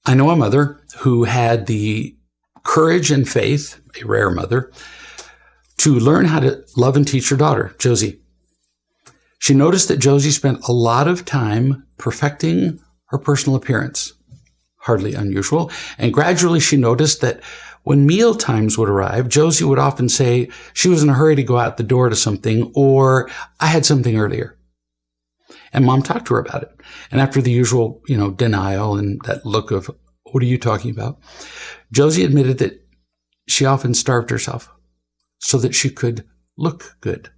I know a mother who had the courage and faith, a rare mother, to learn how to love and teach her daughter, Josie. She noticed that Josie spent a lot of time perfecting her personal appearance, hardly unusual, and gradually she noticed that when meal times would arrive, Josie would often say she was in a hurry to go out the door to something, or I had something earlier. And Mom talked to her about it. And after the usual, denial and that look of, what are you talking about? Josie admitted that she often starved herself so that she could look good.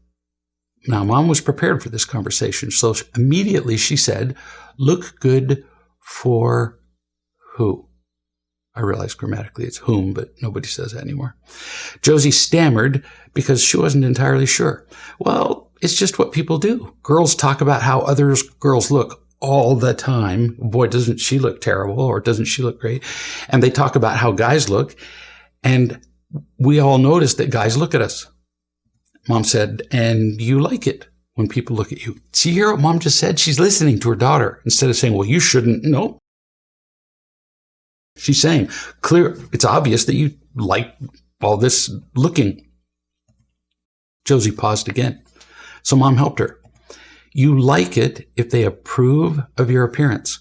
Now, Mom was prepared for this conversation. So immediately she said, look good for who? I realize grammatically it's whom, but nobody says that anymore. Josie stammered because she wasn't entirely sure. Well, it's just what people do. Girls talk about how other girls look all the time. Boy, doesn't she look terrible, or doesn't she look great? And they talk about how guys look. And we all notice that guys look at us. Mom said, and you like it when people look at you. See, hear what Mom just said? She's listening to her daughter instead of saying, well, you shouldn't. No. She's saying, it's obvious that you like all this looking. Josie paused again. So Mom helped her. You like it if they approve of your appearance.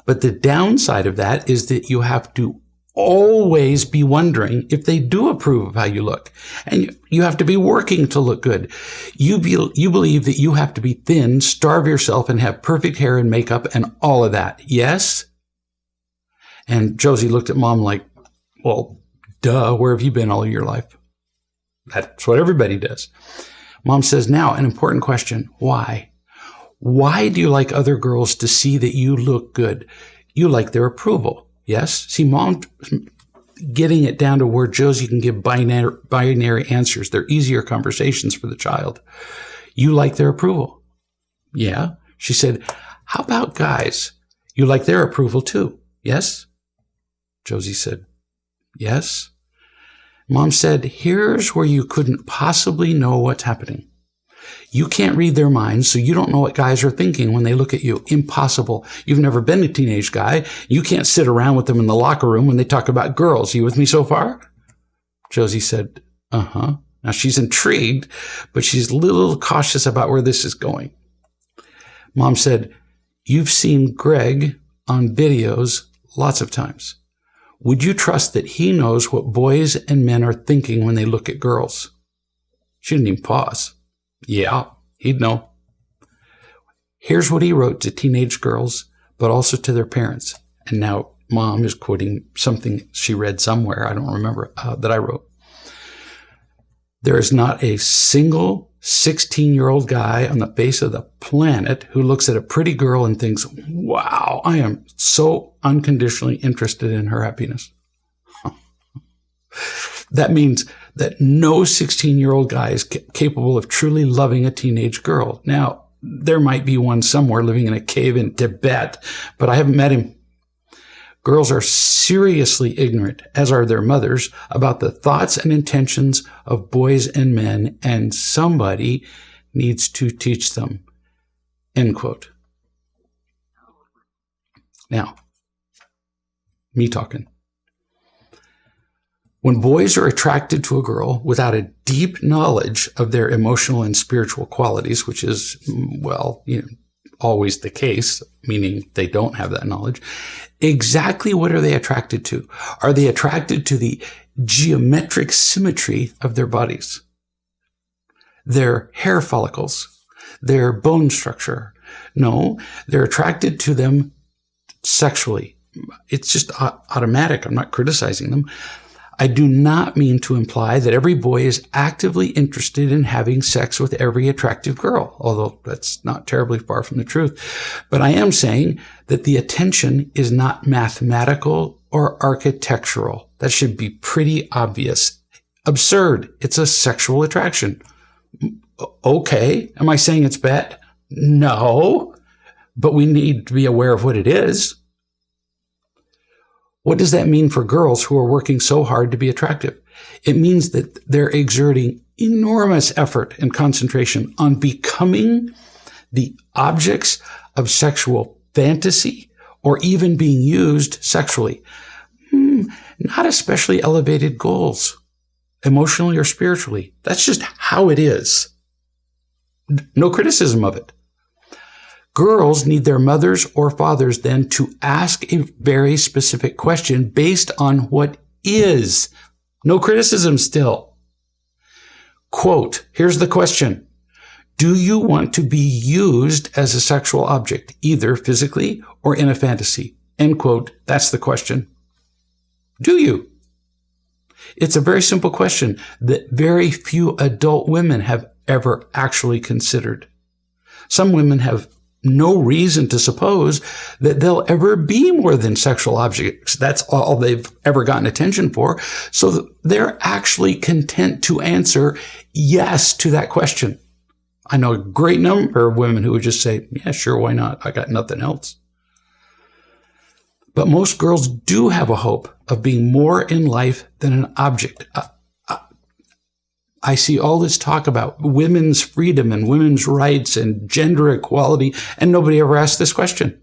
But the downside of that is that you have to always be wondering if they do approve of how you look. And you have to be working to look good. You believe that you have to be thin, starve yourself, and have perfect hair and makeup and all of that. Yes? And Josie looked at Mom like, well, duh, where have you been all your life? That's what everybody does. Mom says, now, an important question. Why? Why do you like other girls to see that you look good? You like their approval. Yes? See, Mom getting it down to where Josie can give binary answers. They're easier conversations for the child. You like their approval. Yeah. She said, how about guys? You like their approval too. Yes? Josie said, yes. Mom said, here's where you couldn't possibly know what's happening. You can't read their minds, so you don't know what guys are thinking when they look at you. Impossible. You've never been a teenage guy. You can't sit around with them in the locker room when they talk about girls. You with me so far? Josie said, uh-huh. Now she's intrigued, but she's a little cautious about where this is going. Mom said, you've seen Greg on videos lots of times. Would you trust that he knows what boys and men are thinking when they look at girls? She didn't even pause. Yeah, he'd know. Here's what he wrote to teenage girls, but also to their parents. And now Mom is quoting something she read somewhere, I don't remember, that I wrote. There is not a single 16-year-old guy on the face of the planet who looks at a pretty girl and thinks, wow, I am so unconditionally interested in her happiness. That means that no 16-year-old guy is capable of truly loving a teenage girl. Now, there might be one somewhere living in a cave in Tibet, but I haven't met him. Girls are seriously ignorant, as are their mothers, about the thoughts and intentions of boys and men, and somebody needs to teach them. End quote. Now, me talking. When boys are attracted to a girl without a deep knowledge of their emotional and spiritual qualities, which is, well, always the case, meaning they don't have that knowledge, exactly what are they attracted to? Are they attracted to the geometric symmetry of their bodies, their hair follicles, their bone structure? No, they're attracted to them sexually. It's just automatic. I'm not criticizing them. I do not mean to imply that every boy is actively interested in having sex with every attractive girl, although that's not terribly far from the truth. But I am saying that the attention is not mathematical or architectural. That should be pretty obvious. Absurd. It's a sexual attraction. Okay. Am I saying it's bad? No. But we need to be aware of what it is. What does that mean for girls who are working so hard to be attractive? It means that they're exerting enormous effort and concentration on becoming the objects of sexual fantasy or even being used sexually. Not especially elevated goals, emotionally or spiritually. That's just how it is. No criticism of it. Girls need their mothers or fathers then to ask a very specific question based on what is. No criticism still. Quote, here's the question. Do you want to be used as a sexual object, either physically or in a fantasy? End quote. That's the question. Do you? It's a very simple question that very few adult women have ever actually considered. Some women have no reason to suppose that they'll ever be more than sexual objects. That's all they've ever gotten attention for. So they're actually content to answer yes to that question. I know a great number of women who would just say, yeah, sure, why not? I got nothing else. But most girls do have a hope of being more in life than an object. I see all this talk about women's freedom and women's rights and gender equality, and nobody ever asks this question.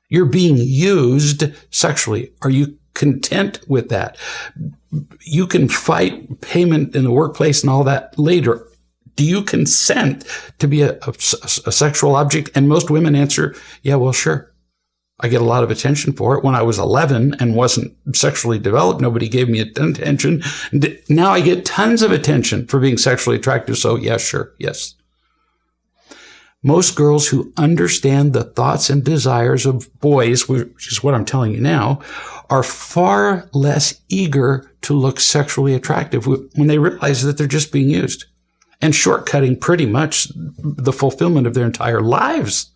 You're being used sexually. Are you content with that? You can fight payment in the workplace and all that later. Do you consent to be a sexual object? And most women answer, yeah, well, sure. I get a lot of attention for it. When I was 11 and wasn't sexually developed, nobody gave me attention. Now I get tons of attention for being sexually attractive. So yeah, sure. Yes. Most girls who understand the thoughts and desires of boys, which is what I'm telling you now, are far less eager to look sexually attractive when they realize that they're just being used and shortcutting pretty much the fulfillment of their entire lives.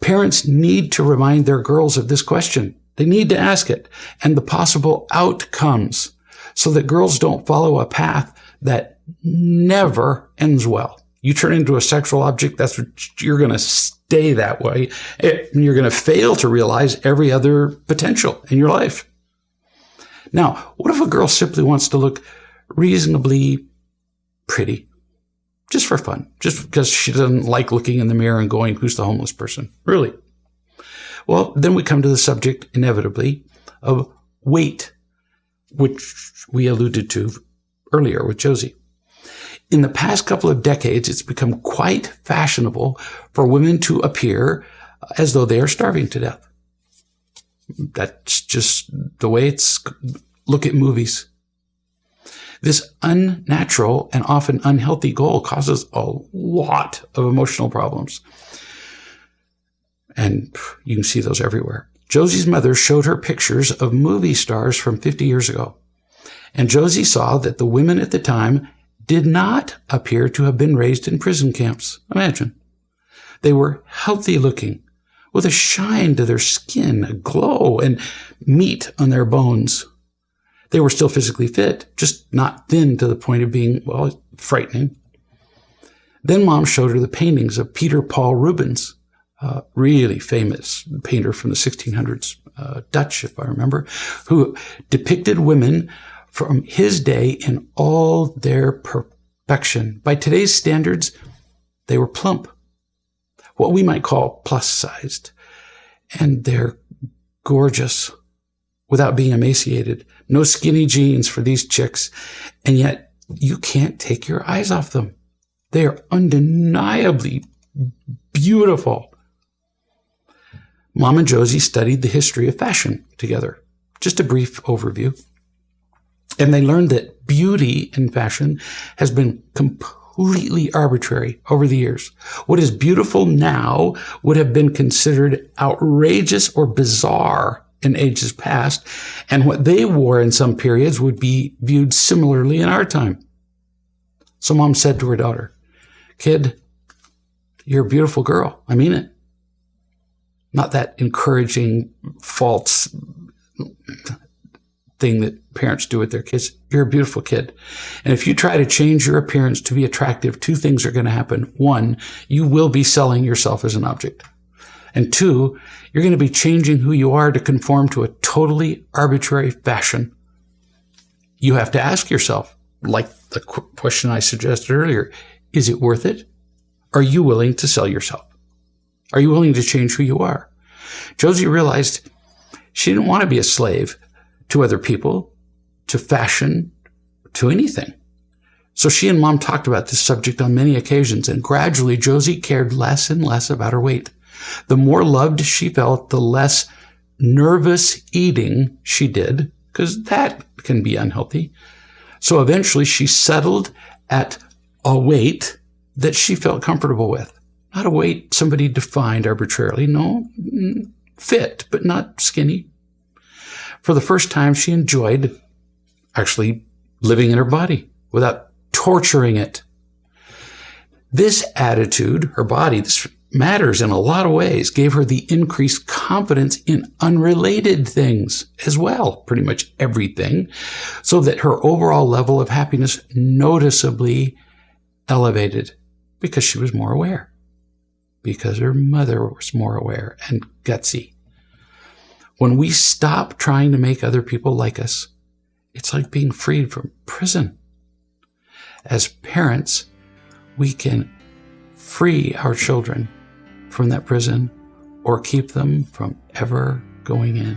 Parents need to remind their girls of this question. They need to ask it and the possible outcomes so that girls don't follow a path that never ends well. You turn into a sexual object, that's what you're going to stay that way. And you're going to fail to realize every other potential in your life. Now, what if a girl simply wants to look reasonably pretty? Just for fun, just because she doesn't like looking in the mirror and going, who's the homeless person? Really? Well, then we come to the subject, inevitably, of weight, which we alluded to earlier with Josie. In the past couple of decades, it's become quite fashionable for women to appear as though they are starving to death. That's just the way it's. Look at movies. This unnatural and often unhealthy goal causes a lot of emotional problems. And you can see those everywhere. Josie's mother showed her pictures of movie stars from 50 years ago. And Josie saw that the women at the time did not appear to have been raised in prison camps. Imagine. They were healthy looking, with a shine to their skin, a glow, and meat on their bones. They were still physically fit, just not thin to the point of being, well, frightening. Then Mom showed her the paintings of Peter Paul Rubens, a really famous painter from the 1600s, Dutch, if I remember, who depicted women from his day in all their perfection. By today's standards, they were plump, what we might call plus-sized, and they're gorgeous without being emaciated. No skinny jeans for these chicks. And yet you can't take your eyes off them. They are undeniably beautiful. Mom and Josie studied the history of fashion together. Just a brief overview. And they learned that beauty in fashion has been completely arbitrary over the years. What is beautiful now would have been considered outrageous or bizarre in ages past, and what they wore in some periods would be viewed similarly in our time. So Mom said to her daughter, "Kid, you're a beautiful girl. I mean it." Not that encouraging, false thing that parents do with their kids. You're a beautiful kid. And if you try to change your appearance to be attractive, two things are going to happen. One, you will be selling yourself as an object. And two, you're going to be changing who you are to conform to a totally arbitrary fashion. You have to ask yourself, like the question I suggested earlier, is it worth it? Are you willing to sell yourself? Are you willing to change who you are? Josie realized she didn't want to be a slave to other people, to fashion, to anything. So she and Mom talked about this subject on many occasions, and gradually Josie cared less and less about her weight. The more loved she felt, the less nervous eating she did, because that can be unhealthy. So eventually she settled at a weight that she felt comfortable with. Not a weight somebody defined arbitrarily. No, fit, but not skinny. For the first time, she enjoyed actually living in her body without torturing it. This attitude, her body, this matters in a lot of ways, gave her the increased confidence in unrelated things as well, pretty much everything, so that her overall level of happiness noticeably elevated because she was more aware, because her mother was more aware and gutsy. When we stop trying to make other people like us, it's like being freed from prison. As parents, we can free our children from that prison or keep them from ever going in.